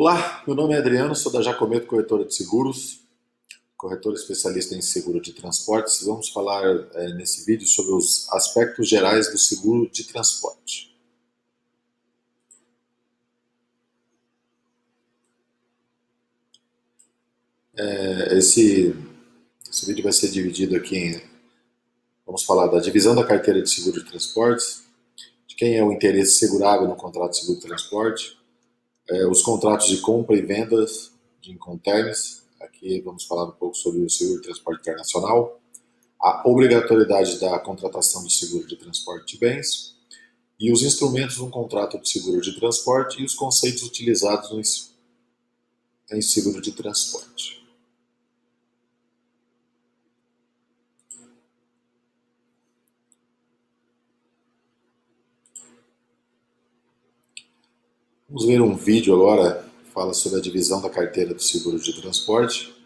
Olá, meu nome é Adriano, sou da Jacometo Corretora de Seguros, corretor especialista em seguro de transportes. Vamos falar nesse vídeo sobre os aspectos gerais do seguro de transporte. Esse vídeo vai ser dividido aqui vamos falar da divisão da carteira de seguro de transportes, de quem é o interesse segurável no contrato de seguro de transporte, os contratos de compra e vendas de Incoterms. Aqui vamos falar um pouco sobre o seguro de transporte internacional, a obrigatoriedade da contratação de seguro de transporte de bens e os instrumentos de um contrato de seguro de transporte e os conceitos utilizados em seguro de transporte. Vamos ver um vídeo agora que fala sobre a divisão da carteira do seguro de transporte.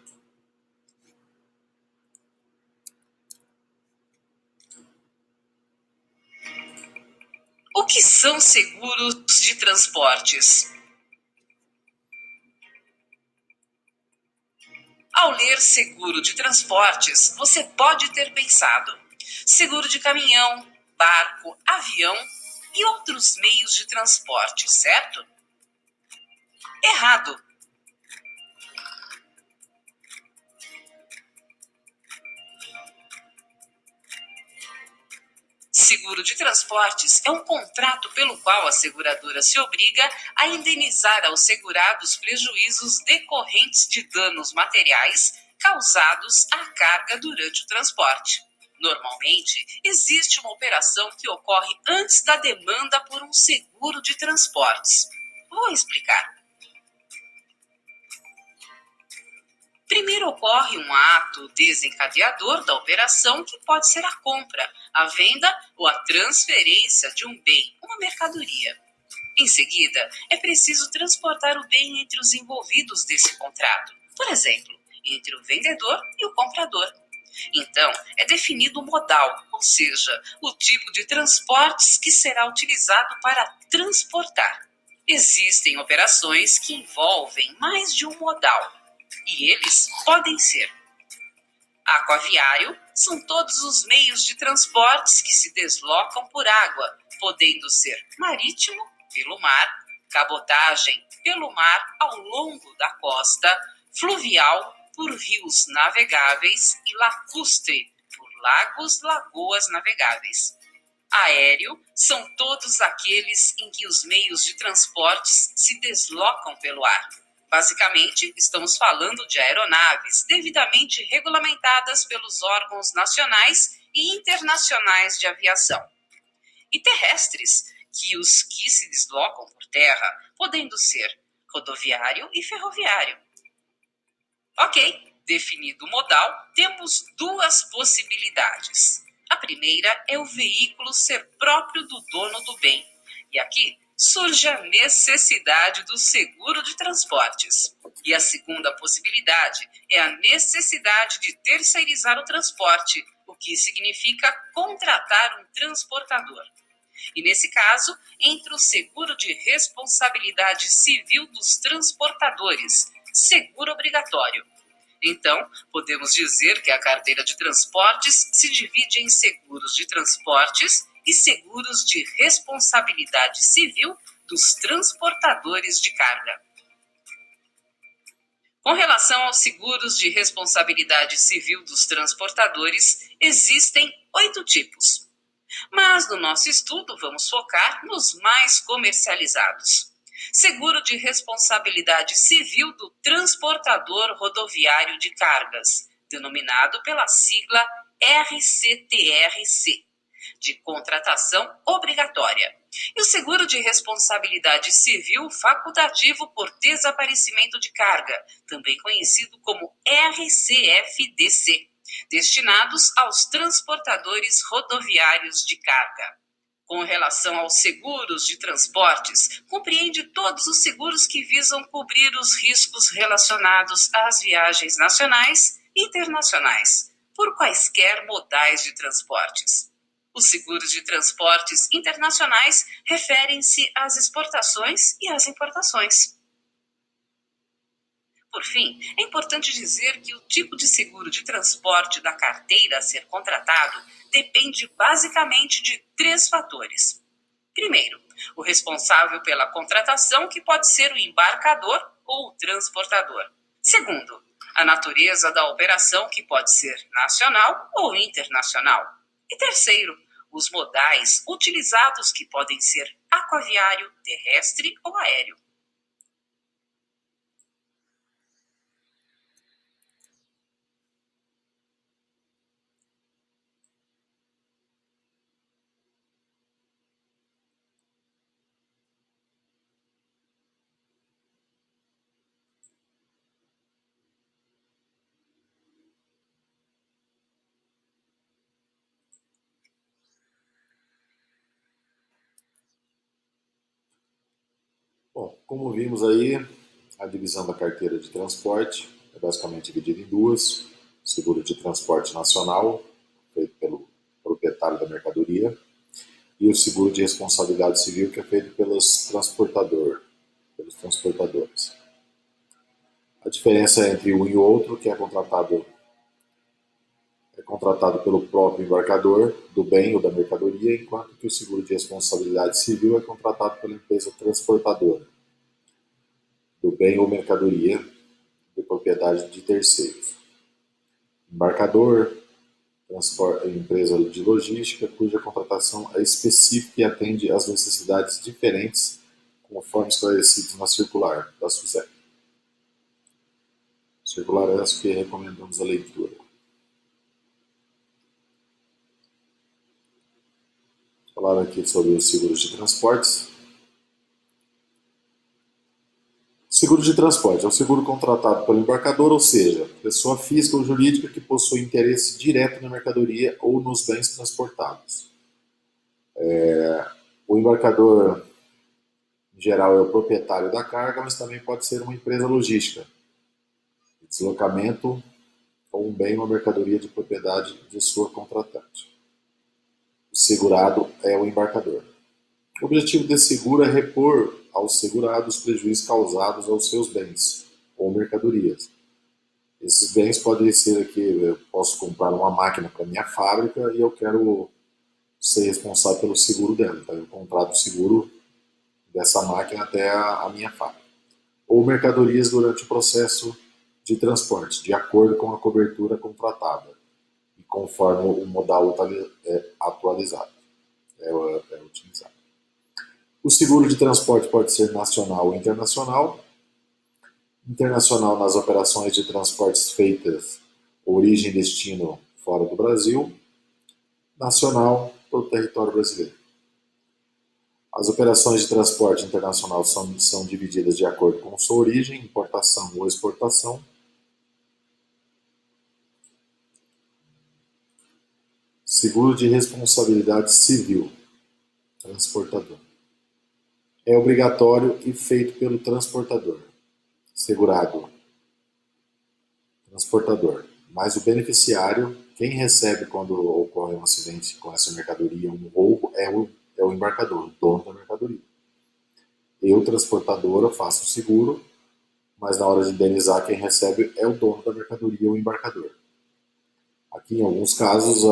O que são seguros de transportes? Ao ler seguro de transportes, você pode ter pensado: seguro de caminhão, barco, avião e outros meios de transporte, certo? Errado! Seguro de transportes é um contrato pelo qual a seguradora se obriga a indenizar aos segurados prejuízos decorrentes de danos materiais causados à carga durante o transporte. Normalmente, existe uma operação que ocorre antes da demanda por um seguro de transportes. Vou explicar. Primeiro ocorre um ato desencadeador da operação, que pode ser a compra, a venda ou a transferência de um bem, uma mercadoria. Em seguida, é preciso transportar o bem entre os envolvidos desse contrato, por exemplo, entre o vendedor e o comprador. Então, é definido o modal, ou seja, o tipo de transportes que será utilizado para transportar. Existem operações que envolvem mais de um modal, e eles podem ser: aquaviário são todos os meios de transportes que se deslocam por água, podendo ser marítimo, pelo mar, cabotagem, pelo mar ao longo da costa, fluvial, por rios navegáveis e lacustre, por lagos, lagoas navegáveis. Aéreo são todos aqueles em que os meios de transportes se deslocam pelo ar. Basicamente, estamos falando de aeronaves devidamente regulamentadas pelos órgãos nacionais e internacionais de aviação. E terrestres, que os que se deslocam por terra, podendo ser rodoviário e ferroviário. Ok, definido o modal, temos duas possibilidades. A primeira é o veículo ser próprio do dono do bem. E aqui surge a necessidade do seguro de transportes. E a segunda possibilidade é a necessidade de terceirizar o transporte, o que significa contratar um transportador. E nesse caso, entra o seguro de responsabilidade civil dos transportadores, seguro obrigatório. Então, podemos dizer que a carteira de transportes se divide em seguros de transportes e seguros de responsabilidade civil dos transportadores de carga. Com relação aos seguros de responsabilidade civil dos transportadores, existem 8 tipos. Mas no nosso estudo vamos focar nos mais comercializados. Seguro de responsabilidade civil do transportador rodoviário de cargas, denominado pela sigla RCTRC, de contratação obrigatória. E o seguro de responsabilidade civil facultativo por desaparecimento de carga, também conhecido como RCFDC, destinados aos transportadores rodoviários de carga. Com relação aos seguros de transportes, compreende todos os seguros que visam cobrir os riscos relacionados às viagens nacionais e internacionais, por quaisquer modais de transportes. Os seguros de transportes internacionais referem-se às exportações e às importações. Por fim, é importante dizer que o tipo de seguro de transporte da carteira a ser contratado depende basicamente de 3 fatores. Primeiro, o responsável pela contratação, que pode ser o embarcador ou o transportador. Segundo, a natureza da operação, que pode ser nacional ou internacional. E terceiro, os modais utilizados, que podem ser aquaviário, terrestre ou aéreo. Bom, como vimos aí, a divisão da carteira de transporte é basicamente dividida em duas: seguro de transporte nacional, feito pelo proprietário da mercadoria, e o seguro de responsabilidade civil, que é feito pelos transportadores. A diferença entre um e outro, que é contratado pelo próprio embarcador do bem ou da mercadoria, enquanto que o seguro de responsabilidade civil é contratado pela empresa transportadora do bem ou mercadoria de propriedade de terceiros. Embarcador, empresa de logística, cuja contratação é específica e atende às necessidades diferentes, conforme esclarecidos na circular da SUSEP. Circular essa que recomendamos a leitura. Falar aqui sobre os seguros de transportes. Seguro de transporte é o seguro contratado pelo embarcador, ou seja, pessoa física ou jurídica que possui interesse direto na mercadoria ou nos bens transportados. O embarcador, em geral, é o proprietário da carga, mas também pode ser uma empresa logística, de deslocamento ou um bem ou mercadoria de propriedade de sua contratante. O segurado é o embarcador. O objetivo desse seguro é repor aos segurados os prejuízos causados aos seus bens ou mercadorias. Esses bens podem ser aqui: eu posso comprar uma máquina para minha fábrica e eu quero ser responsável pelo seguro dela. Então eu contrato o seguro dessa máquina até a minha fábrica. Ou mercadorias durante o processo de transporte, de acordo com a cobertura contratada e conforme o modal atualizado, é utilizado. O seguro de transporte pode ser nacional ou internacional. Internacional nas operações de transportes feitas origem e destino fora do Brasil. Nacional para o território brasileiro. As operações de transporte internacional são divididas de acordo com sua origem, importação ou exportação. Seguro de responsabilidade civil, transportador. É obrigatório e feito pelo transportador. Segurado, transportador. Mas o beneficiário, quem recebe quando ocorre um acidente com essa mercadoria, um roubo, é o embarcador, o dono da mercadoria. Eu, transportadora, faço o seguro, mas na hora de indenizar, quem recebe é o dono da mercadoria, o embarcador. Aqui, em alguns casos,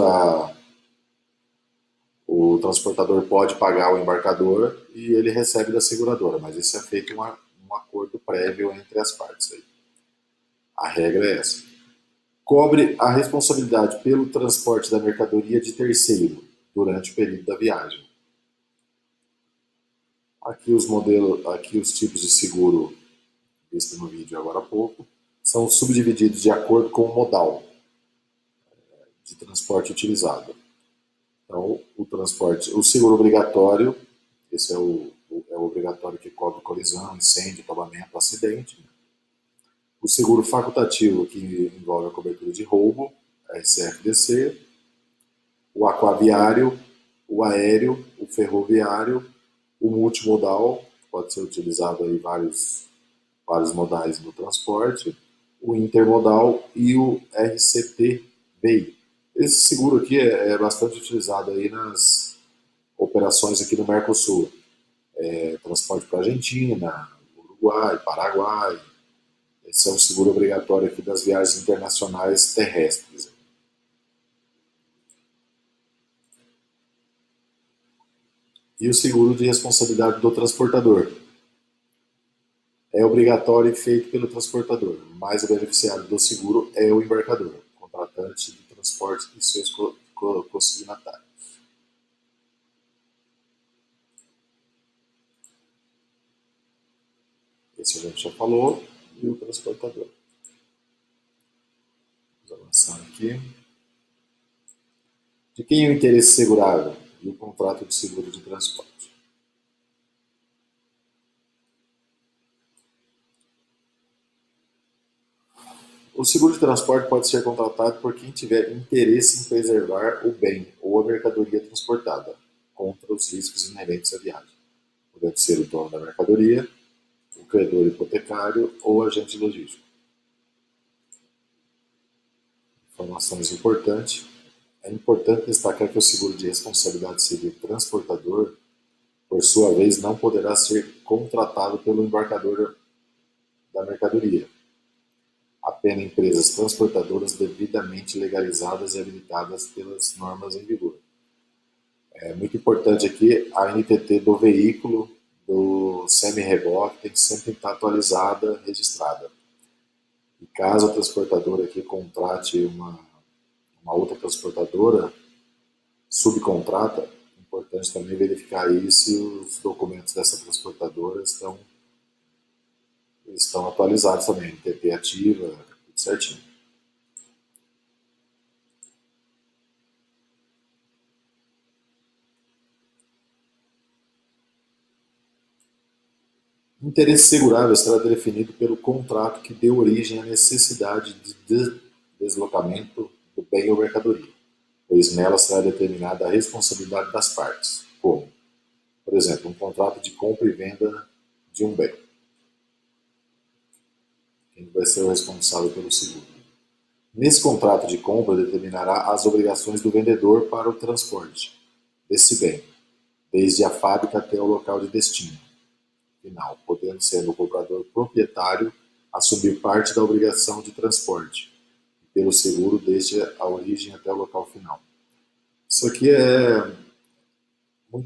o transportador pode pagar o embarcador e ele recebe da seguradora, mas isso é feito um acordo prévio entre as partes. Aí. A regra é essa. Cobre a responsabilidade pelo transporte da mercadoria de terceiro durante o período da viagem. Aqui os tipos de seguro visto no vídeo agora há pouco, são subdivididos de acordo com o modal de transporte utilizado. Então, o seguro obrigatório, esse é o obrigatório que cobre colisão, incêndio, tombamento, acidente. O seguro facultativo, que envolve a cobertura de roubo, RCFDC. O aquaviário, o aéreo, o ferroviário, o multimodal, pode ser utilizado aí vários modais no transporte, o intermodal e o RCTBI. Esse seguro aqui é bastante utilizado aí nas operações aqui no Mercosul. Transporte para Argentina, Uruguai, Paraguai, Esse é um seguro obrigatório aqui das viagens internacionais terrestres. E o seguro de responsabilidade do transportador. É obrigatório e feito pelo transportador, mas o beneficiário do seguro é o embarcador, contratante de transporte e seus consignatários. Esse a gente já falou, e o transportador. Vamos avançar aqui. De quem é o interesse segurável e o contrato de seguro de transporte? O seguro de transporte pode ser contratado por quem tiver interesse em preservar o bem ou a mercadoria transportada contra os riscos inerentes à viagem. Pode ser o dono da mercadoria, o credor hipotecário ou o agente logístico. Informações importantes. É importante destacar que o seguro de responsabilidade civil transportador, por sua vez, não poderá ser contratado pelo embarcador da mercadoria, apenas empresas transportadoras devidamente legalizadas e habilitadas pelas normas em vigor. É muito importante aqui a NTT do veículo, do semi-reboque, tem que sempre estar atualizada, registrada. E caso a transportadora aqui contrate uma outra transportadora, subcontrata, é importante também verificar aí se os documentos dessa transportadora estão atualizados também, NTT ativa, tudo certinho. Interesse segurável será definido pelo contrato que deu origem à necessidade de deslocamento do bem ou mercadoria, pois nela será determinada a responsabilidade das partes, como, por exemplo, um contrato de compra e venda de um bem. Quem vai ser o responsável pelo seguro? Nesse contrato de compra determinará as obrigações do vendedor para o transporte desse bem, desde a fábrica até o local de destino final, podendo ser o comprador proprietário assumir parte da obrigação de transporte, e pelo seguro desde a origem até o local final. Isso aqui é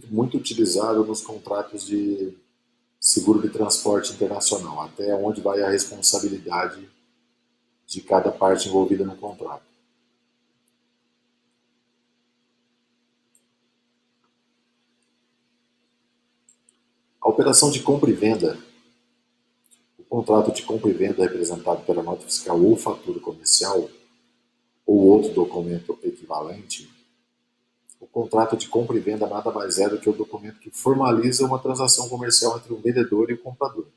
muito utilizado nos contratos de seguro de transporte internacional, até onde vai a responsabilidade de cada parte envolvida no contrato. A operação de compra e venda. O contrato de compra e venda representado pela nota fiscal ou fatura comercial ou outro documento equivalente. O contrato de compra e venda nada mais é do que o documento que formaliza uma transação comercial entre o vendedor e o comprador.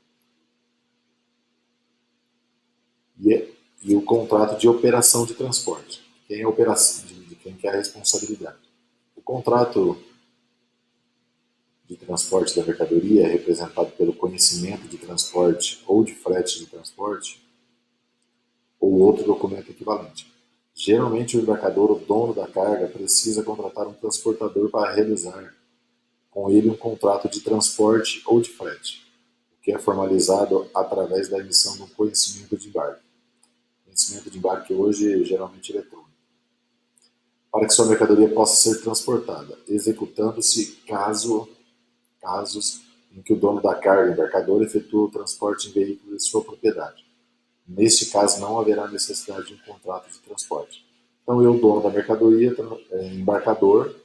E o contrato de operação de transporte. Quem é a operação, de quem que é a responsabilidade. O contrato de transporte da mercadoria é representado pelo conhecimento de transporte ou de frete de transporte ou outro documento equivalente. Geralmente o embarcador, o dono da carga, precisa contratar um transportador para realizar com ele um contrato de transporte ou de frete, o que é formalizado através da emissão de um conhecimento de embarque. Conhecimento de embarque hoje geralmente eletrônico. Para que sua mercadoria possa ser transportada, executando-se casos em que o dono da carga, embarcador, efetua o transporte em veículo de sua propriedade. Neste caso, não haverá necessidade de um contrato de transporte. Então, eu, dono da mercadoria, embarcador,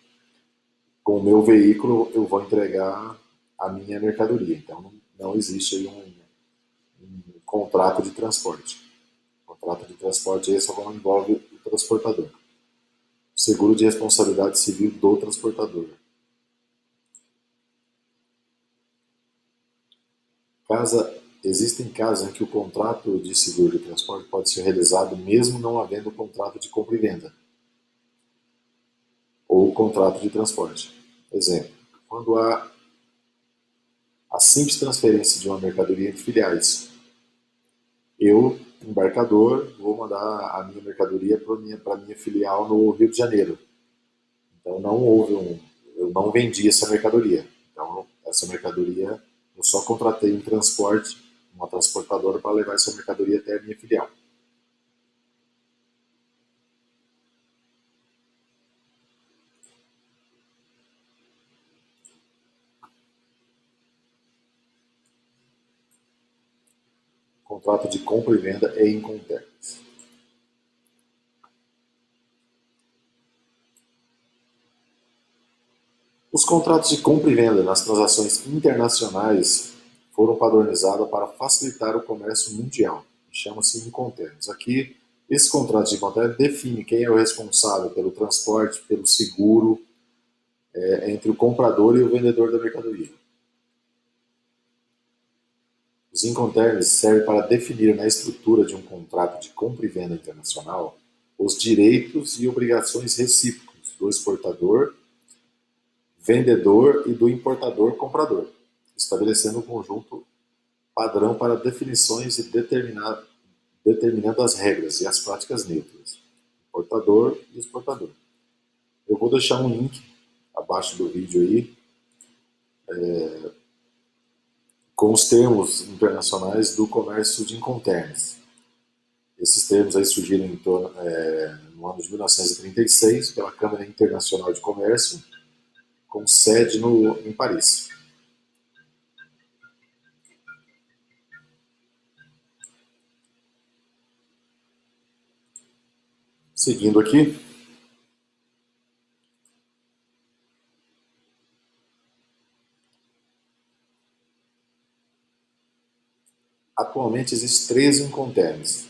com o meu veículo, eu vou entregar a minha mercadoria. Então, não existe aí um contrato de transporte. O contrato de transporte esse só envolve o transportador. Seguro de responsabilidade civil do transportador. Existem casos em que o contrato de seguro de transporte pode ser realizado mesmo não havendo contrato de compra e venda ou contrato de transporte. Exemplo, quando há a simples transferência de uma mercadoria entre filiais, eu, embarcador, vou mandar a minha mercadoria para a minha filial no Rio de Janeiro. Então eu não vendi essa mercadoria. Então essa mercadoria eu só contratei um transporte uma transportadora para levar essa mercadoria até a minha filial. Contrato de compra e venda em Incoterms. Os contratos de compra e venda nas transações internacionais foram padronizados para facilitar o comércio mundial. Chama-se Incoterms. Aqui, esse contrato de Incoterms define quem é o responsável pelo transporte, pelo seguro, entre o comprador e o vendedor da mercadoria. Os Incoterms servem para definir na estrutura de um contrato de compra e venda internacional os direitos e obrigações recíprocos do exportador, vendedor e do importador-comprador, estabelecendo um conjunto padrão para definições e determinando as regras e as práticas neutras, importador e exportador. Eu vou deixar um link abaixo do vídeo aí, com os termos internacionais do comércio de Incoterms. Esses termos aí surgiram no ano de 1936 pela Câmara Internacional de Comércio, com sede em Paris. Seguindo aqui, atualmente existem 13 Incoterms.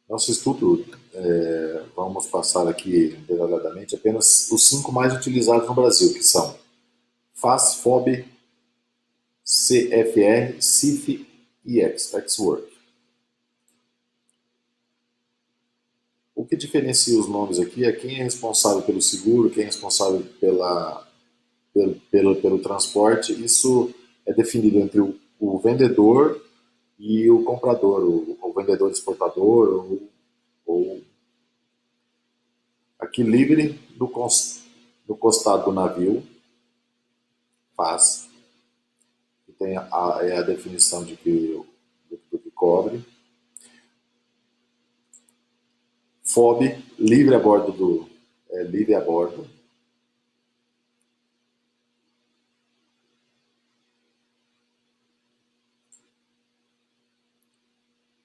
Nosso estudo, vamos passar aqui detalhadamente apenas os 5 mais utilizados no Brasil, que são FAS, FOB, CFR, CIF e Ex-Work. O que diferencia os nomes aqui é quem é responsável pelo seguro, quem é responsável pelo transporte. Isso é definido entre o vendedor e o comprador, o vendedor exportador, ou aqui livre do costado do navio, FAS, que tem a definição do que cobre. FOB, livre a bordo livre a bordo.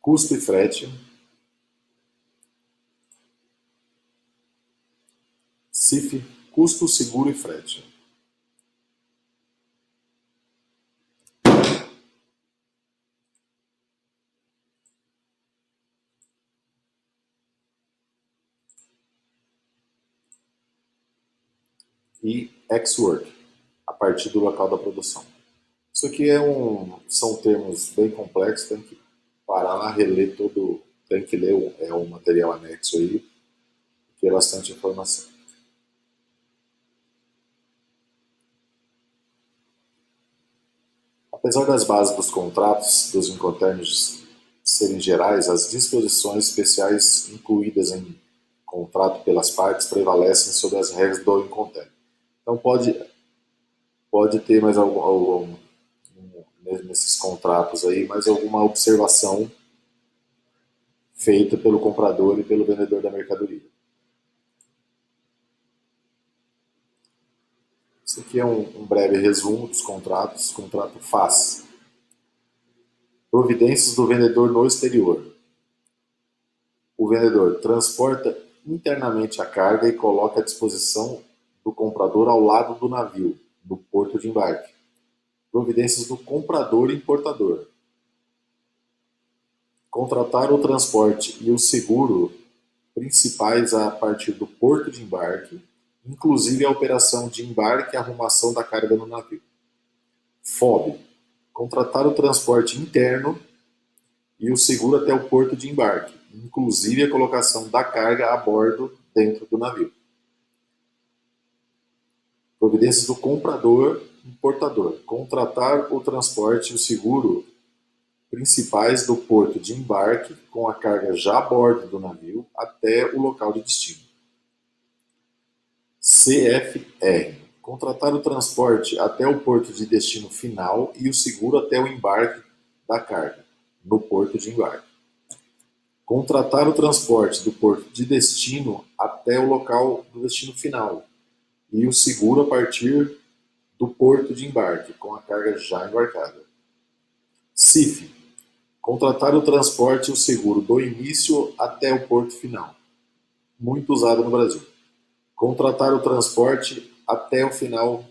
Custo e frete. CIF, custo, seguro e frete. E Ex-Work, a partir do local da produção. Isso aqui são termos bem complexos, tem que parar, reler todo, tem que ler o material anexo aí, que é bastante informação. Apesar das bases dos contratos dos Incoterms serem gerais, as disposições especiais incluídas em contrato pelas partes prevalecem sobre as regras do Incoterm. Então pode ter mais nesses contratos aí, mais alguma observação feita pelo comprador e pelo vendedor da mercadoria. Isso aqui é um breve resumo dos contratos. Contrato FAS. Providências do vendedor no exterior. O vendedor transporta internamente a carga e coloca à disposição do comprador ao lado do navio, no porto de embarque. Providências do comprador e importador. Contratar o transporte e o seguro principais a partir do porto de embarque, inclusive a operação de embarque e arrumação da carga no navio. FOB. Contratar o transporte interno e o seguro até o porto de embarque, inclusive a colocação da carga a bordo dentro do navio. Providências do comprador e importador. Contratar o transporte e o seguro principais do porto de embarque com a carga já a bordo do navio até o local de destino. CFR. Contratar o transporte até o porto de destino final e o seguro até o embarque da carga no porto de embarque. Contratar o transporte do porto de destino até o local do destino final e o seguro a partir do porto de embarque, com a carga já embarcada. CIF. Contratar o transporte e o seguro do início até o porto final. Muito usado no Brasil. Contratar o transporte até o final,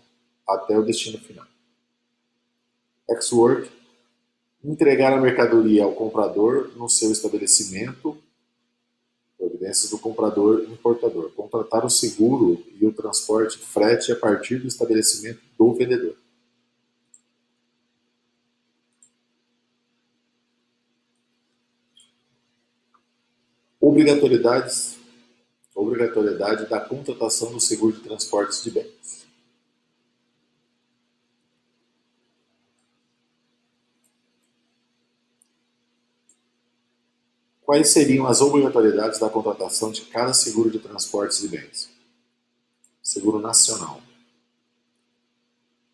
até o destino final. Ex-work. Entregar a mercadoria ao comprador no seu estabelecimento. Providências do comprador e importador. Contratar o seguro e o transporte frete a partir do estabelecimento do vendedor. Obrigatoriedade da contratação do seguro de transportes de bens. Quais seriam as obrigatoriedades da contratação de cada seguro de transportes de bens? Seguro nacional.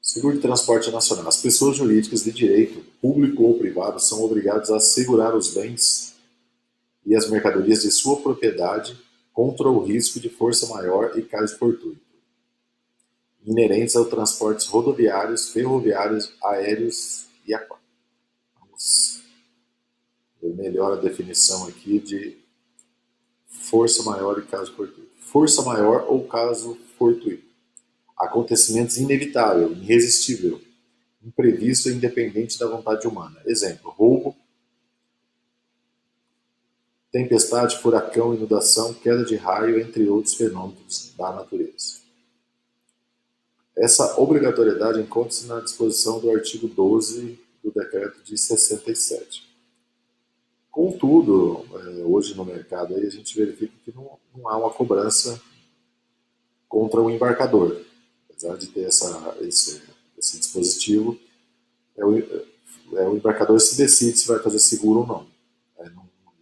Seguro de transporte nacional. As pessoas jurídicas de direito, público ou privado, são obrigadas a assegurar os bens e as mercadorias de sua propriedade contra o risco de força maior e caso fortuito, inerentes aos transportes rodoviários, ferroviários, aéreos e aquáticos. Vamos ver melhor a definição aqui de força maior e caso fortuito. Força maior ou caso fortuito. Acontecimentos inevitável, irresistível, imprevisto e independente da vontade humana. Exemplo, roubo, tempestade, furacão, inundação, queda de raio, entre outros fenômenos da natureza. Essa obrigatoriedade encontra-se na disposição do artigo 12 do decreto de 67. Contudo, hoje no mercado aí a gente verifica que não há uma cobrança contra o embarcador. Apesar de ter esse dispositivo, o embarcador se decide se vai fazer seguro ou não.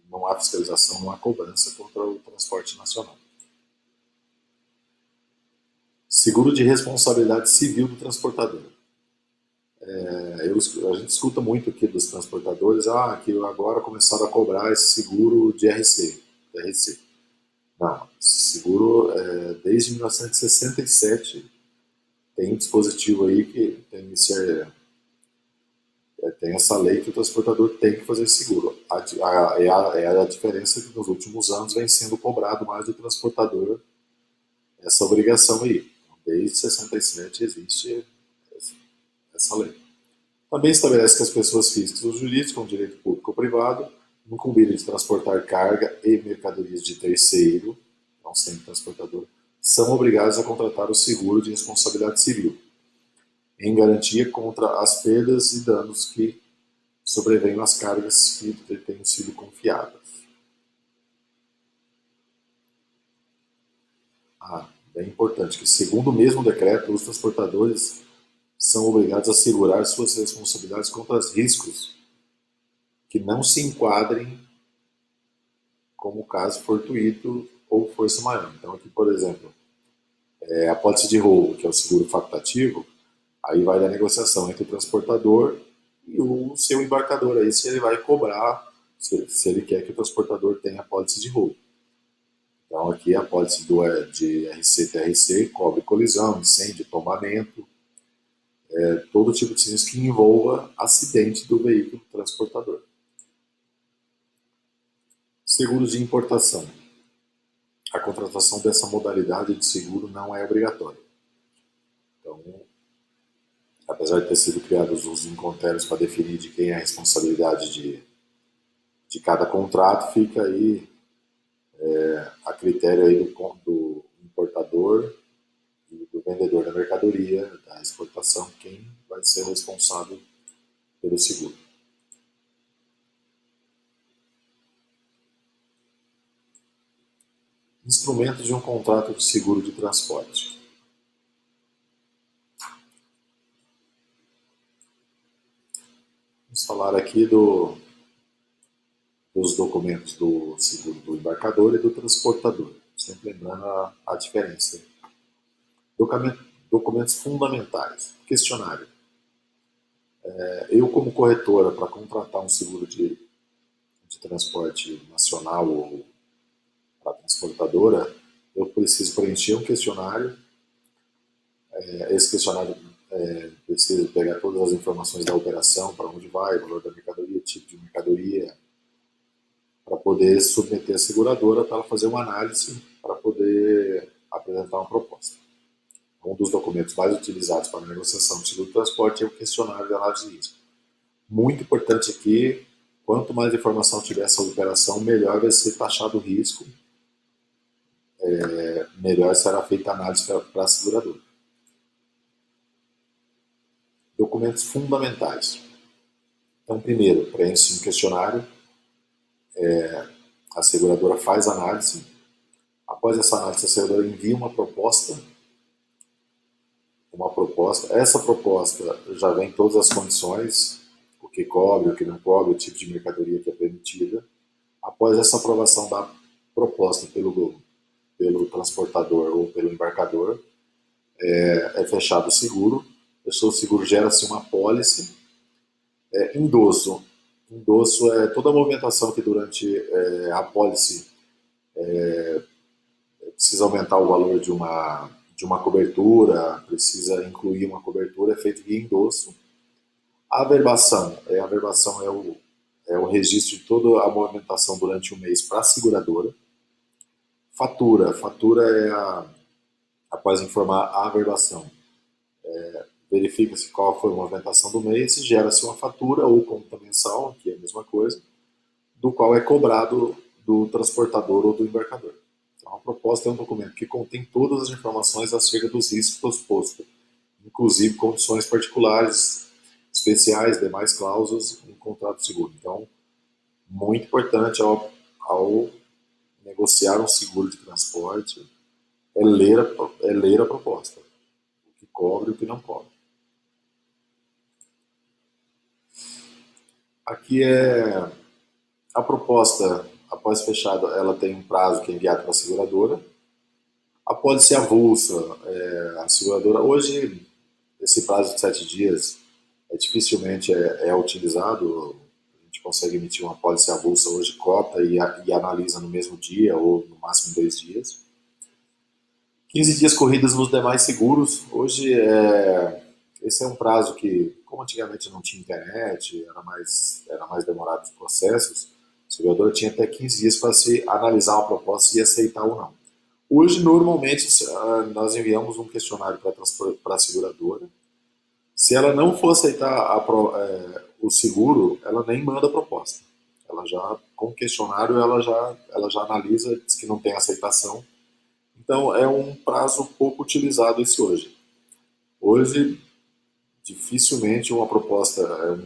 Não há fiscalização, não há cobrança contra o transporte nacional. Seguro de responsabilidade civil do transportador. A gente escuta muito aqui dos transportadores, que agora começaram a cobrar esse seguro de RC. Não, esse seguro, desde 1967, tem um dispositivo aí que tem essa lei que o transportador tem que fazer seguro. A diferença é que nos últimos anos vem sendo cobrado mais do transportador essa obrigação aí. Desde 67 existe essa lei. Também estabelece que as pessoas físicas ou jurídicas, com direito público ou privado, incumbidas de transportar carga e mercadorias de terceiro, não sempre transportador, são obrigadas a contratar o seguro de responsabilidade civil, em garantia contra as perdas e danos que sobrevenham às cargas que tenham sido confiadas. Bem importante que, segundo o mesmo decreto, os transportadores são obrigados a assegurar suas responsabilidades contra os riscos que não se enquadrem como caso fortuito ou força maior. Então, aqui, por exemplo, a apólice de roubo, que é o seguro facultativo, aí vai da negociação entre o transportador e o seu embarcador, aí se ele vai cobrar, se ele quer que o transportador tenha apólice de roubo. Então, aqui a apólice de RC-TRC cobre colisão, incêndio, tombamento, todo tipo de sinistro que envolva acidente do veículo transportador. Seguros de importação. A contratação dessa modalidade de seguro não é obrigatória. Então, apesar de ter sido criados os incontérios para definir de quem é a responsabilidade de cada contrato, fica aí a critério aí do importador e do vendedor da mercadoria, da exportação, quem vai ser responsável pelo seguro. Instrumento de um contrato de seguro de transporte. Vamos falar aqui dos documentos do seguro do embarcador e do transportador, sempre lembrando a diferença. Documentos fundamentais. Questionário. Eu, como corretora, para contratar um seguro de transporte nacional ou para transportadora, eu preciso preencher um questionário. Esse questionário precisa pegar todas as informações da operação, para onde vai, valor da mercadoria, tipo de mercadoria, para poder submeter a seguradora para ela fazer uma análise para poder apresentar uma proposta. Um dos documentos mais utilizados para a negociação de seguro de transporte é o questionário de análise de risco. Muito importante aqui, quanto mais informação tiver sobre a operação, melhor vai ser taxado o risco, melhor será feita a análise para a seguradora. Documentos fundamentais. Então, primeiro, preenche um questionário, a seguradora faz a análise. Após essa análise, a seguradora envia uma proposta. Essa proposta já vem todas as condições, o que cobre, o que não cobre, o tipo de mercadoria que é permitida. Após essa aprovação da proposta pelo transportador ou pelo embarcador, é fechado o seguro. Fechou o seguro, gera-se uma apólice. Endosso. Endosso é toda a movimentação que durante a apólice precisa aumentar o valor de uma cobertura, precisa incluir uma cobertura, é feito via endosso. A averbação é o registro de toda a movimentação durante o mês para a seguradora. Fatura após informar a averbação, verifica-se qual foi a movimentação do mês e gera-se uma fatura ou conta mensal, que é a mesma coisa, do qual é cobrado do transportador ou do embarcador. Então, a proposta é um documento que contém todas as informações acerca dos riscos postos, inclusive condições particulares, especiais, demais cláusulas em contrato de seguro. Então, muito importante ao negociar um seguro de transporte é ler a proposta, o que cobre e o que não cobre. Aqui é a proposta, após fechada, ela tem um prazo que é enviado para a seguradora. A pólice avulsa, a seguradora, hoje, esse prazo de 7 dias dificilmente é utilizado. A gente consegue emitir uma pólice avulsa hoje, cota e analisa no mesmo dia ou no máximo 2 dias. 15 dias corridos nos demais seguros. Hoje, esse é um prazo que, como antigamente não tinha internet, era mais demorado os processos, a seguradora tinha até 15 dias para se analisar uma proposta e aceitar ou não. Hoje, normalmente, nós enviamos um questionário para a seguradora. Se ela não for aceitar o seguro, ela nem manda a proposta. Ela já, com o questionário, ela já analisa, diz que não tem aceitação. Então, é um prazo pouco utilizado esse hoje. Hoje, dificilmente uma proposta,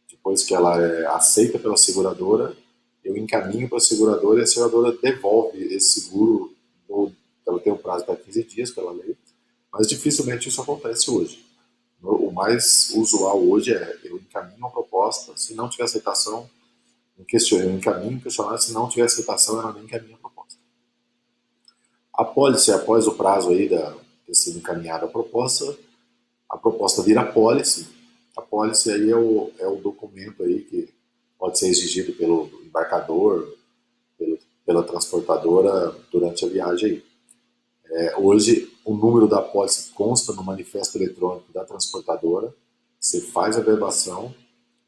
depois que ela é aceita pela seguradora, eu encaminho para a seguradora e a seguradora devolve esse seguro. Ela tem um prazo de 15 dias pela lei, mas dificilmente isso acontece hoje. O mais usual hoje é eu encaminho uma proposta, se não tiver aceitação, eu encaminho o questionário, se não tiver aceitação, ela nem encaminha a proposta. A pólice, após o prazo aí ter sido encaminhada a proposta vira apólice. A apólice aí é o documento aí que pode ser exigido pelo embarcador, pela transportadora durante a viagem aí. Hoje, o número da apólice consta no manifesto eletrônico da transportadora, você faz a verbação,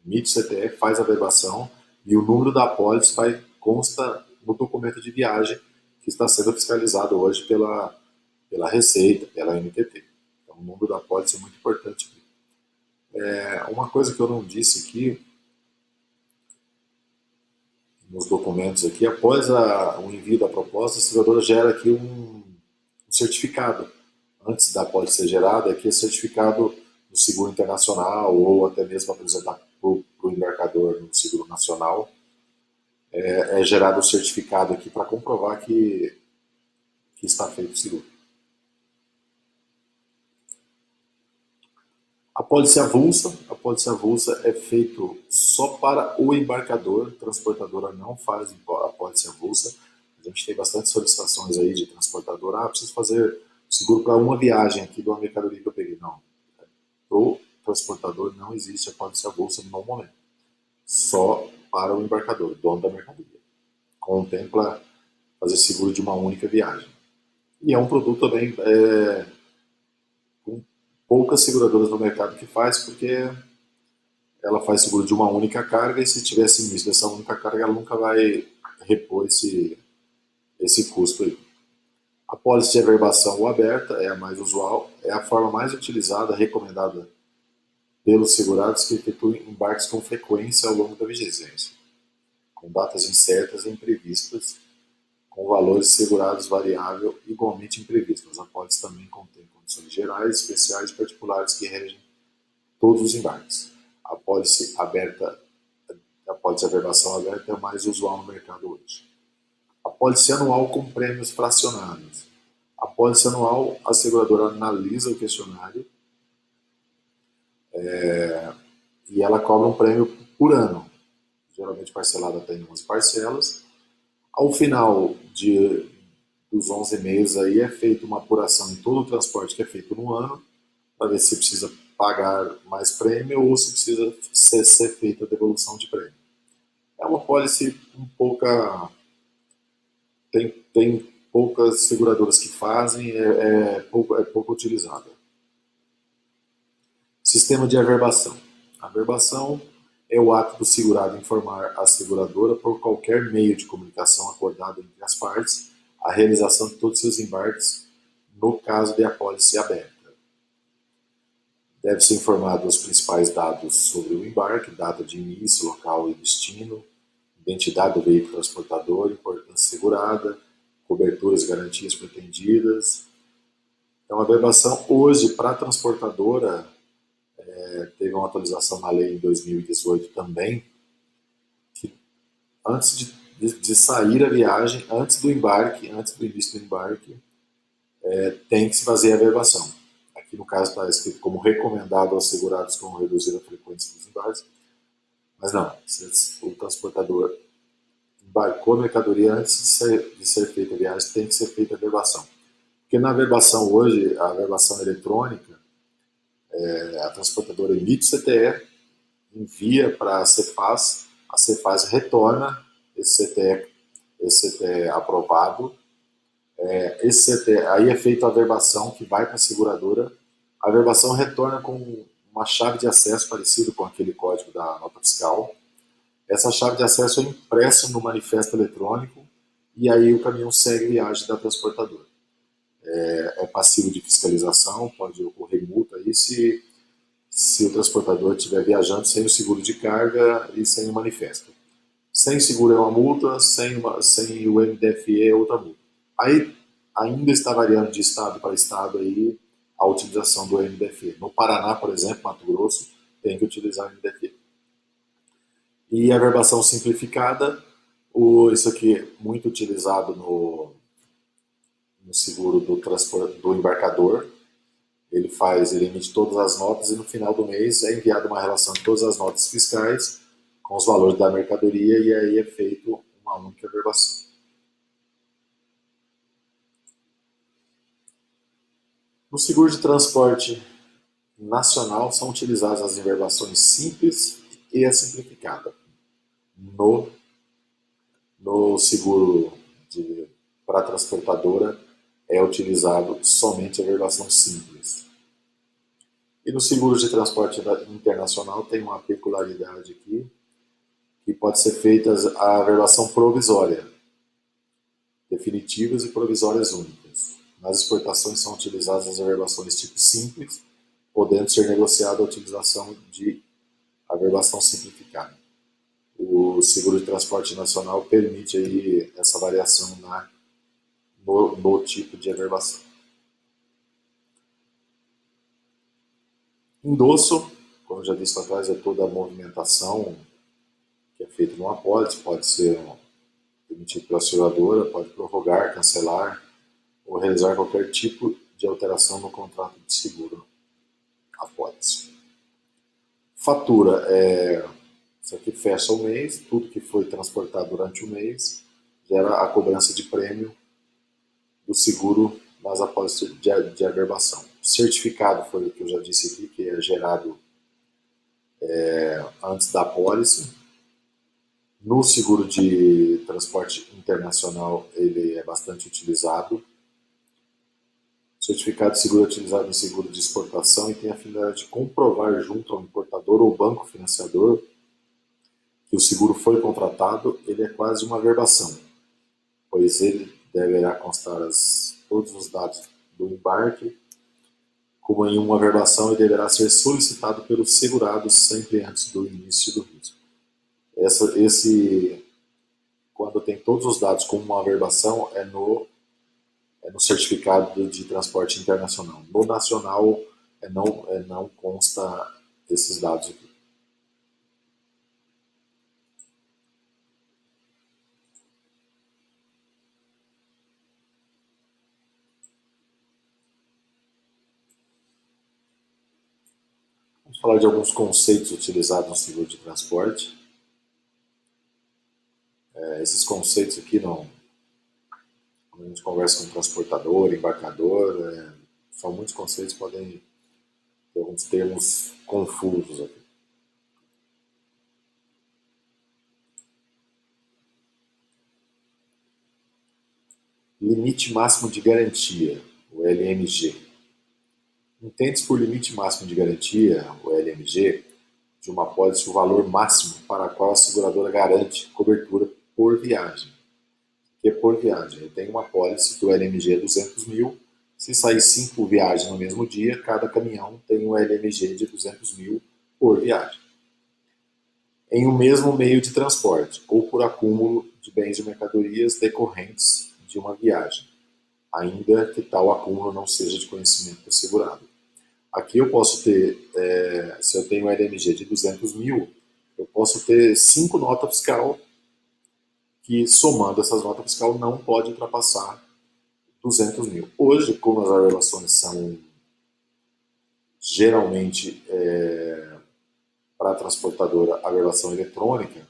emite o CTF, faz a verbação, e o número da apólice consta no documento de viagem que está sendo fiscalizado hoje pela Receita, pela NTT. Então, o número da apólice é muito importante. Uma coisa que eu não disse aqui, nos documentos aqui, após o envio da proposta, a seguradora gera aqui um certificado. Antes da pólice ser gerada, aqui é certificado do seguro internacional ou até mesmo apresentar para o embarcador no seguro nacional. É gerado um certificado aqui para comprovar que está feito o seguro. A pólice avulsa é feito só para o embarcador, a transportadora não faz a pólice avulsa. A gente tem bastante solicitações aí de transportadora, preciso fazer seguro para uma viagem aqui de uma mercadoria que eu peguei. Não, para o transportador não existe apólice avulsa no momento. Só para o embarcador, dono da mercadoria. Contempla fazer seguro de uma única viagem. E é um produto também com poucas seguradoras no mercado que faz, porque ela faz seguro de uma única carga e se tiver sinistro dessa única carga, ela nunca vai repor esse custo aí. A pólice de averbação ou aberta é a mais usual, é a forma mais utilizada, recomendada pelos segurados que efetuam embarques com frequência ao longo da vigência, com datas incertas e imprevistas, com valores segurados variável igualmente imprevistos. A pólice também contém condições gerais, especiais e particulares que regem todos os embarques. A pólice aberta, a pólice de averbação aberta é a mais usual no mercado hoje. A pólice anual com prêmios fracionados. A pólice anual, a seguradora analisa o questionário e ela cobra um prêmio por ano, geralmente parcelado até em 11 parcelas. Ao final dos 11 meses aí é feita uma apuração em todo o transporte que é feito no ano, para ver se precisa pagar mais prêmio ou se precisa ser feita a devolução de prêmio. É uma pólice tem poucas seguradoras que fazem, é pouco utilizada. Sistema de averbação. A averbação é o ato do segurado informar a seguradora por qualquer meio de comunicação acordado entre as partes a realização de todos os seus embarques no caso de apólice aberta. Deve ser informado os principais dados sobre o embarque, data de início, local e destino, identidade do veículo transportador, importância segurada, coberturas e garantias pretendidas. Então, a averbação hoje, para a transportadora, teve uma atualização na lei em 2018 também, que antes de sair a viagem, antes do início do embarque, tem que se fazer a averbação. Aqui no caso está escrito como recomendado aos segurados com reduzir a frequência dos embarques, mas não, o transportador embarcou a mercadoria antes de ser feita a viagem, tem que ser feita a averbação. Porque na averbação hoje, a averbação eletrônica, a transportadora emite o CTE, envia para a Cefaz retorna esse CTE aprovado, esse CTE, aí é feita a averbação que vai para a seguradora, a averbação retorna com uma chave de acesso parecido com aquele código da nota fiscal. Essa chave de acesso é impressa no manifesto eletrônico e aí o caminhão segue a viagem da transportadora. É passivo de fiscalização, pode ocorrer multa aí se o transportador estiver viajando sem o seguro de carga e sem o manifesto. Sem seguro é uma multa, sem o MDFE é outra multa. Aí ainda está variando de estado para estado aí a utilização do MDFE. No Paraná, por exemplo, Mato Grosso, tem que utilizar o MDFE. E a averbação simplificada, isso aqui é muito utilizado no seguro do embarcador. Ele emite todas as notas e no final do mês é enviada uma relação de todas as notas fiscais com os valores da mercadoria e aí é feito uma única averbação. No seguro de transporte nacional são utilizadas as averbações simples e a simplificada. No seguro para transportadora é utilizado somente a averbação simples. E no seguro de transporte internacional tem uma peculiaridade aqui, que pode ser feita a averbação provisória, definitivas e provisórias únicas. Nas exportações são utilizadas as averbações tipo simples, podendo ser negociada a utilização de averbação simplificada. O seguro de transporte nacional permite aí essa variação no tipo de averbação. Endosso, como eu já disse lá atrás, é toda a movimentação que é feita numa apólice, pode ser emitido pela seguradora, pode prorrogar, cancelar ou realizar qualquer tipo de alteração no contrato de seguro apólice. Fatura isso aqui fecha o mês, tudo que foi transportado durante o mês gera a cobrança de prêmio do seguro nas apólices de averbação. Certificado foi o que eu já disse aqui, que é gerado antes da apólice. No seguro de transporte internacional, ele é bastante utilizado. O certificado de seguro é utilizado em seguro de exportação e tem a finalidade de comprovar junto ao importador ou banco financiador que o seguro foi contratado. Ele é quase uma averbação, pois ele deverá constar todos os dados do embarque, como em uma averbação, e deverá ser solicitado pelo segurado sempre antes do início do risco. Quando tem todos os dados como uma averbação, é no certificado de transporte internacional. No nacional, não consta esses dados aqui. Vamos falar de alguns conceitos utilizados no seguro de transporte. Esses conceitos aqui, quando a gente conversa com transportador, embarcador, são muitos conceitos, podem ter alguns termos confusos aqui. Limite máximo de garantia, o LMG. Entende-se por limite máximo de garantia, o LMG, de uma apólice o valor máximo para a qual a seguradora garante cobertura por viagem. Que é por viagem. Eu tenho uma apólice que o LMG é 200 mil. Se sair 5 viagens no mesmo dia, cada caminhão tem um LMG de 200 mil por viagem. Em um mesmo meio de transporte, ou por acúmulo de bens e mercadorias decorrentes de uma viagem, ainda que tal acúmulo não seja de conhecimento do segurado. Aqui eu posso ter, se eu tenho um LMG de 200 mil, eu posso ter 5 notas fiscal que, somando essas notas fiscal, não pode ultrapassar 200 mil. Hoje, como as averbações são geralmente para a transportadora a averbação eletrônica,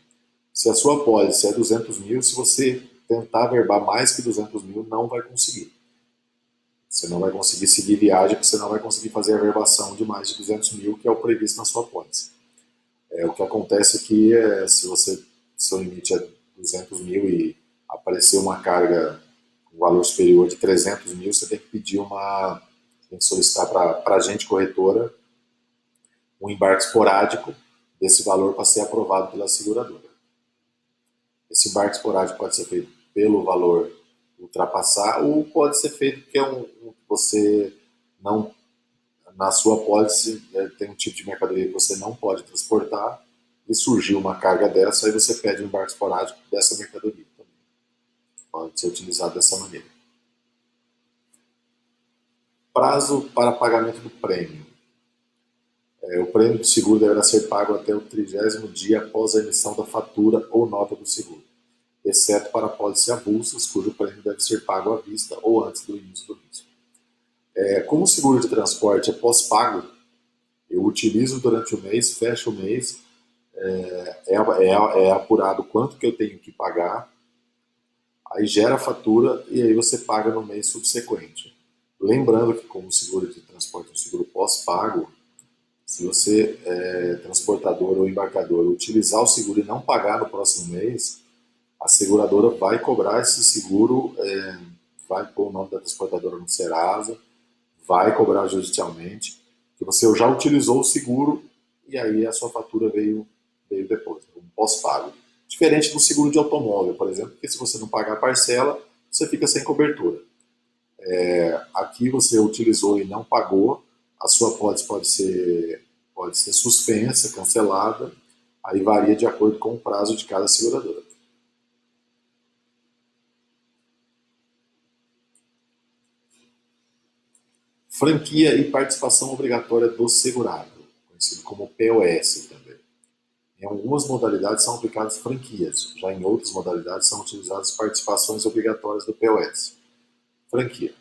se a sua apólice é 200 mil, se você tentar averbar mais que 200 mil, não vai conseguir. Você não vai conseguir seguir viagem, porque você não vai conseguir fazer a averbação de mais de 200 mil, que é o previsto na sua apólice. O que acontece aqui é, se seu limite é 200 mil e aparecer uma carga com valor superior de 300 mil, você tem que pedir tem que solicitar para a agente corretora um embarque esporádico desse valor para ser aprovado pela seguradora. Esse embarque esporádico pode ser feito pelo valor ultrapassar, ou pode ser feito porque você não, na sua apólice, tem um tipo de mercadoria que você não pode transportar e surgiu uma carga dessa, aí você pede um embarque esporádico dessa mercadoria também. Pode ser utilizado dessa maneira. Prazo para pagamento do prêmio. O prêmio do seguro deverá ser pago até o 30º dia após a emissão da fatura ou nota do seguro, exceto para apólices avulsas, cujo prêmio deve ser pago à vista ou antes do início do risco. Como o seguro de transporte é pós-pago, eu utilizo durante o mês, fecho o mês, é apurado quanto que eu tenho que pagar, aí gera a fatura e aí você paga no mês subsequente. Lembrando que, como o seguro de transporte é um seguro pós-pago, se você, transportador ou embarcador, utilizar o seguro e não pagar no próximo mês, a seguradora vai cobrar esse seguro, vai pôr o nome da transportadora no Serasa, vai cobrar judicialmente, que você já utilizou o seguro e aí a sua fatura veio depois, um pós-pago. Diferente do seguro de automóvel, por exemplo, porque se você não pagar a parcela, você fica sem cobertura. Aqui você utilizou e não pagou, a sua apólice pode ser suspensa, cancelada, aí varia de acordo com o prazo de cada seguradora. Franquia e participação obrigatória do segurado, conhecido como POS também. Em algumas modalidades são aplicadas franquias, já em outras modalidades são utilizadas participações obrigatórias do POS. Franquia.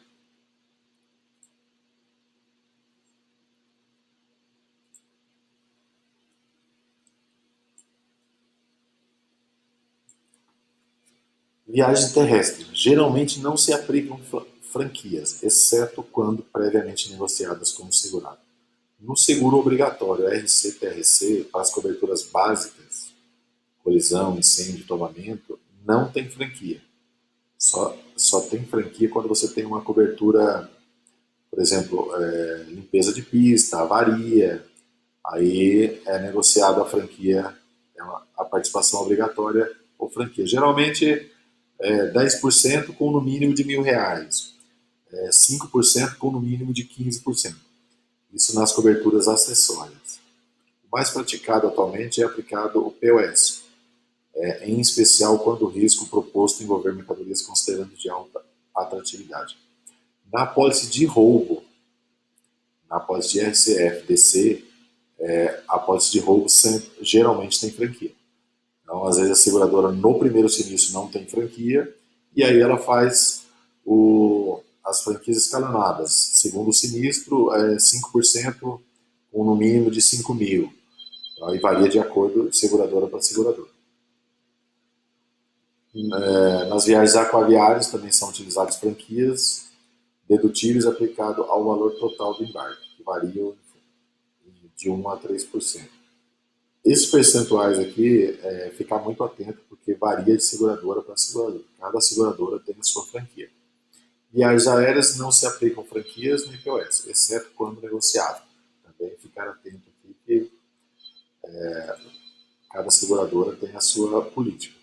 Viagens terrestres. Geralmente não se aplicam franquias, exceto quando previamente negociadas com o segurado. No seguro obrigatório RC-TRC, para as coberturas básicas, colisão, incêndio, tombamento, não tem franquia. Só tem franquia quando você tem uma cobertura, por exemplo, limpeza de pista, avaria, aí é negociado a franquia, a participação obrigatória ou franquia. Geralmente 10% com no mínimo de R$ 1.000, 5% com no mínimo de 15%. Isso nas coberturas acessórias. O mais praticado atualmente é aplicado o POS, em especial quando o risco proposto envolver mercadorias consideradas de alta atratividade. Na apólice de roubo, na apólice de RCF, DC, a apólice de roubo geralmente tem franquia. Então, às vezes a seguradora no primeiro sinistro não tem franquia e aí ela faz as franquias escalonadas. Segundo o sinistro, 5% com no mínimo de 5 mil. Então, aí varia de acordo de seguradora para seguradora. Nas viagens aquaviárias também são utilizadas franquias dedutíveis aplicado ao valor total do embarque, que variam de 1 a 3%. Esses percentuais aqui, ficar muito atento, porque varia de seguradora para seguradora. Cada seguradora tem a sua franquia. Viagens aéreas não se aplicam franquias nem POS, exceto quando negociado. Também ficar atento aqui que cada seguradora tem a sua política.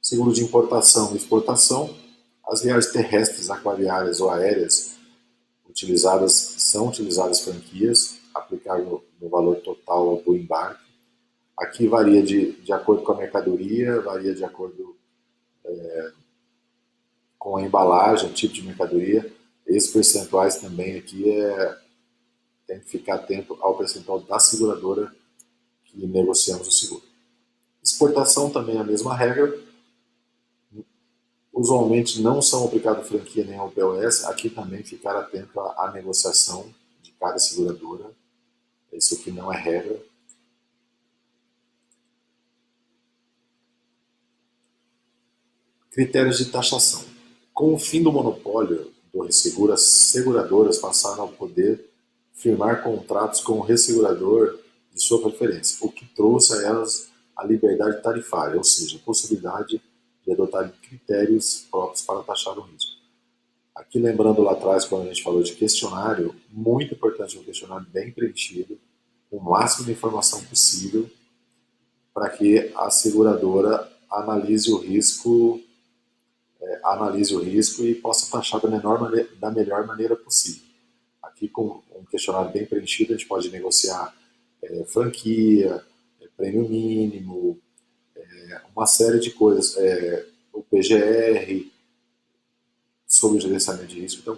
Seguro de importação e exportação, as viagens terrestres, aquaviárias ou aéreas são utilizadas franquias, aplicável no valor total do embarque. Aqui varia de acordo com a mercadoria, varia de acordo com a embalagem, o tipo de mercadoria. Esses percentuais também aqui tem que ficar atento ao percentual da seguradora que negociamos o seguro. Exportação também é a mesma regra. Usualmente não são aplicados franquia nem ao POS. Aqui também ficar atento à negociação de cada seguradora. Isso aqui não é regra. Critérios de taxação. Com o fim do monopólio do resseguro, as seguradoras passaram a poder firmar contratos com o ressegurador de sua preferência, o que trouxe a elas a liberdade tarifária, ou seja, a possibilidade de adotar critérios próprios para taxar o risco. Aqui lembrando lá atrás, quando a gente falou de questionário, muito importante um questionário bem preenchido, com o máximo de informação possível, para que a seguradora analise o risco e possa taxar da melhor maneira possível. Aqui, com um questionário bem preenchido, a gente pode negociar franquia, prêmio mínimo, uma série de coisas, o PGR, sobre o gerenciamento de risco. Então,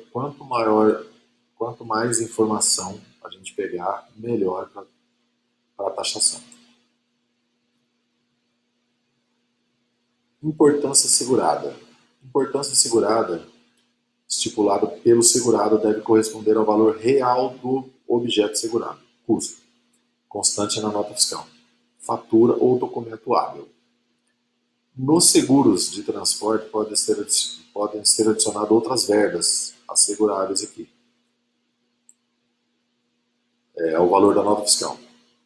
quanto mais informação a gente pegar, melhor para a taxação. Importância segurada. Importância segurada, estipulada pelo segurado, deve corresponder ao valor real do objeto segurado, custo, constante na nota fiscal, fatura ou documento hábil. Nos seguros de transporte podem ser adicionadas outras verbas asseguráveis aqui. É o valor da nota fiscal.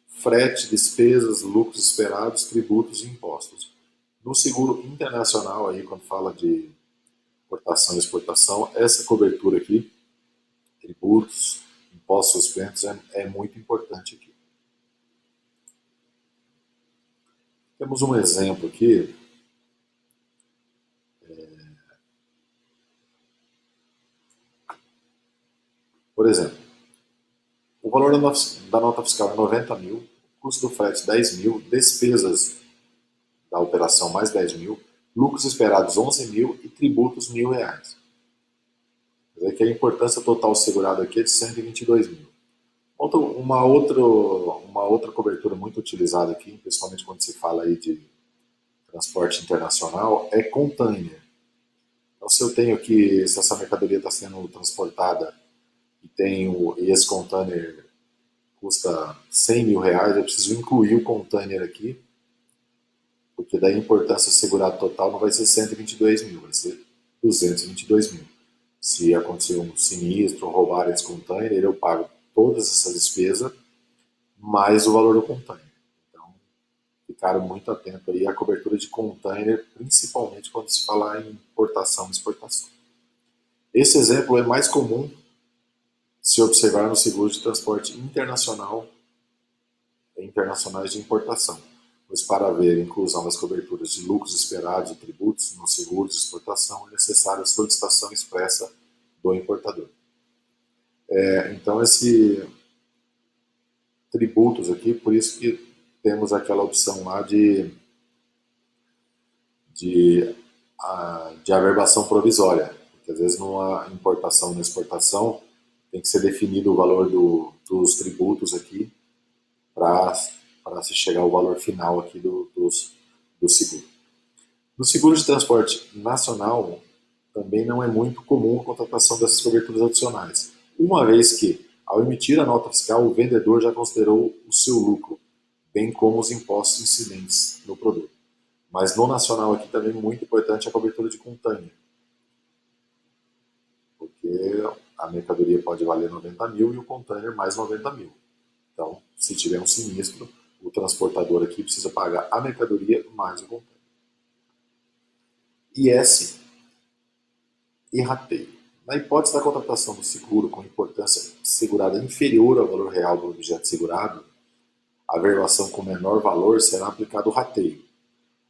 Frete, despesas, lucros esperados, tributos e impostos. No seguro internacional, aí, quando fala de importação e exportação, essa cobertura aqui, tributos, impostos suspensos, é muito importante aqui. Temos um exemplo aqui. Por exemplo, o valor da nota fiscal é 90 mil, custo do frete 10 mil, despesas da operação mais 10 mil, lucros esperados 11 mil e tributos R$ 1.000. Quer dizer que a importância total segurada aqui é de 122 mil. Uma outra cobertura muito utilizada aqui, principalmente quando se fala aí de transporte internacional, é container. Então, se eu tenho aqui, se essa mercadoria está sendo transportada e esse container custa R$ 100 mil, eu preciso incluir o container aqui, porque daí a importância segurada total não vai ser 122 mil, vai ser 222 mil. Se acontecer um sinistro, roubar esse container, eu pago todas essas despesas, mais o valor do container. Então, ficaram muito atentos aí à cobertura de container, principalmente quando se falar em importação e exportação. Esse exemplo é mais comum se observar no seguro de transporte internacional e internacionais de importação, pois para haver inclusão das coberturas de lucros esperados e tributos no seguro de exportação é necessária a solicitação expressa do importador. Então, esse tributos aqui, por isso que temos aquela opção lá de averbação provisória, porque às vezes numa importação e na exportação tem que ser definido o valor dos tributos aqui para se chegar ao valor final aqui do seguro. No seguro de transporte nacional, também não é muito comum a contratação dessas coberturas adicionais, uma vez que, ao emitir a nota fiscal, o vendedor já considerou o seu lucro, bem como os impostos incidentes no produto. Mas no nacional aqui também muito importante a cobertura de container, porque a mercadoria pode valer 90 mil e o container mais 90 mil. Então, se tiver um sinistro, o transportador aqui precisa pagar a mercadoria mais o container. IS e rateio. Na hipótese da contratação do seguro com importância segurada inferior ao valor real do objeto segurado, a averbação com menor valor será aplicado o rateio.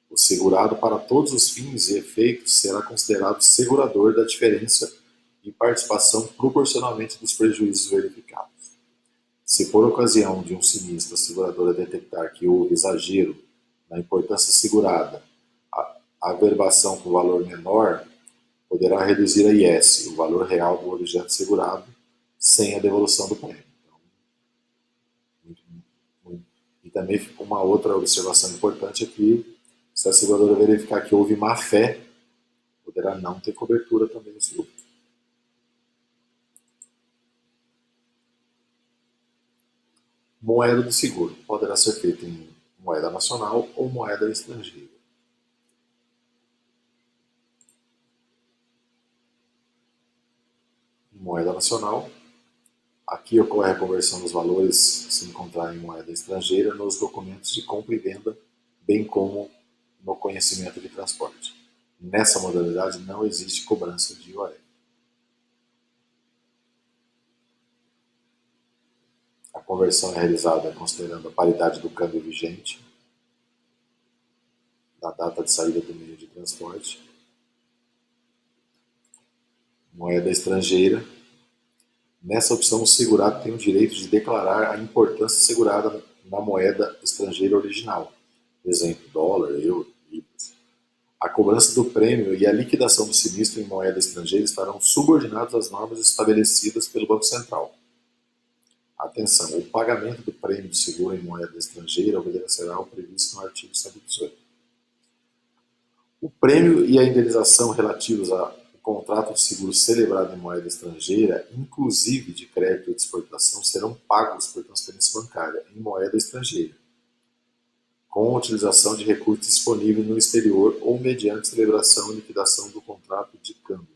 O segurado, para todos os fins e efeitos, será considerado segurador da diferença e participação proporcionalmente dos prejuízos verificados. Se por ocasião de um sinistro a seguradora detectar que houve exagero na importância segurada, a averbação com valor menor poderá reduzir a IS, o valor real do objeto segurado, sem a devolução do prêmio. Então, e também uma outra observação importante aqui, se a seguradora verificar que houve má fé, poderá não ter cobertura também no seguro. Moeda do seguro poderá ser feita em moeda nacional ou moeda estrangeira. Em moeda nacional, aqui ocorre a conversão dos valores se encontrar em moeda estrangeira nos documentos de compra e venda, bem como no conhecimento de transporte. Nessa modalidade não existe cobrança de IOF. A conversão é realizada considerando a paridade do câmbio vigente, da data de saída do meio de transporte. Moeda estrangeira. Nessa opção, o segurado tem o direito de declarar a importância segurada na moeda estrangeira original, exemplo, dólar, euro, libras. A cobrança do prêmio e a liquidação do sinistro em moeda estrangeira estarão subordinados às normas estabelecidas pelo Banco Central. Atenção, o pagamento do prêmio de seguro em moeda estrangeira obedecerá ao previsto no artigo 118. O prêmio e a indenização relativos ao contrato de seguro celebrado em moeda estrangeira, inclusive de crédito de exportação, serão pagos por transferência bancária em moeda estrangeira, com a utilização de recursos disponíveis no exterior ou mediante celebração e liquidação do contrato de câmbio,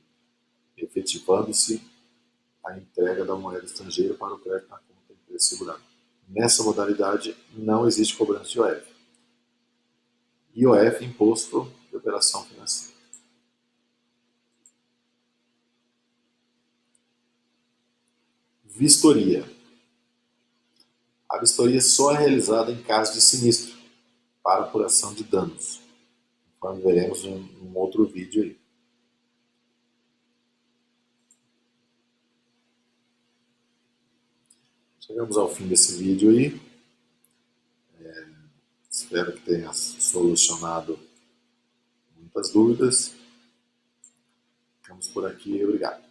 efetivando-se a entrega da moeda estrangeira para o crédito na conta da empresa segurada. Nessa modalidade, não existe cobrança de IOF. IOF, Imposto de Operação Financeira. Vistoria. A vistoria só é realizada em caso de sinistro, para apuração de danos, conforme veremos em um outro vídeo aí. Chegamos ao fim desse vídeo aí. Espero que tenha solucionado muitas dúvidas. Ficamos por aqui. Obrigado.